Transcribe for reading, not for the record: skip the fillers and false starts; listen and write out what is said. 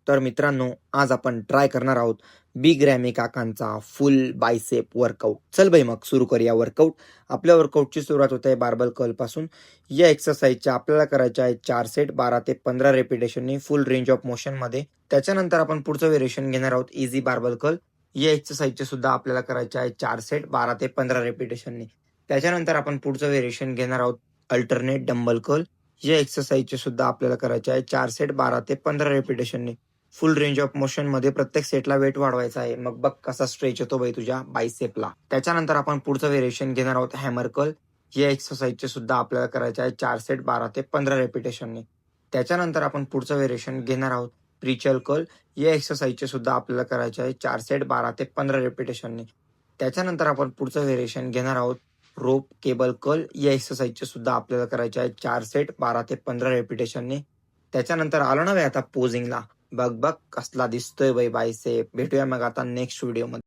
तर मित्रांनो, आज आपण ट्राय करणार आहोत बिग रॅमी काकांचा फुल बायसेप वर्कआउट. चल भाई मग सुरू करूया वर्कआउट. आपल्या वर्कआउटची सुरुवात होते आहे बार्बल कर्ल पासून. या एक्सरसाइजच्या आपल्याला करायच्या आहे 4 सेट 12 ते 15 रेपिटेशननी फुल रेंज ऑफ मोशनमध्ये. त्याच्यानंतर आपण पुढचं व्हेरिएशन घेणार आहोत इझी बार्बल कर्ल. या एक्सरसाइजचे सुद्धा आपल्याला करायचे आहे 4 सेट 12 ते 15 रेपिटेशननी. त्याच्यानंतर आपण पुढचं व्हेरिएशन घेणार आहोत अल्टरनेट डंबल कर्ल. या एक्सरसाइजचे सुद्धा आपल्याला करायचे आहे 4 सेट 12 ते 15 रेपिटेशननी. फुल रेंज ऑफ मोशन मध्ये प्रत्येक सेटला वेट वाढवायचा आहे. मग बघ कसा स्ट्रेच येतो बाई तुझ्या बायसेपला. त्याच्यानंतर आपण पुढचं व्हेरिएशन घेणार आहोत हॅमर कर्ल. या एक्सरसाइजचे सुद्धा आपल्याला करायचे आहे 4 सेट 12 ते 15 रेपिटेशनने. त्याच्यानंतर आपण पुढचं व्हेरिएशन घेणार आहोत प्रिचल कर्ल. या एक्सरसाइजचे सुद्धा आपल्याला करायचे आहे 4 सेट 12 ते 15 रेपिटेशनने. त्याच्यानंतर आपण पुढचं व्हेरिएशन घेणार आहोत रोप केबल कर्ल. या एक्सरसाइजचे सुद्धा आपल्याला करायचे आहे 4 सेट 12 ते 15 रेपिटेशनने. त्याच्यानंतर आलो ना आता पोझिंगला. बघ बघ कसला दिसतोय बाई बायसेप. भेटूया मग आता नेक्स्ट व्हिडिओ मध्ये.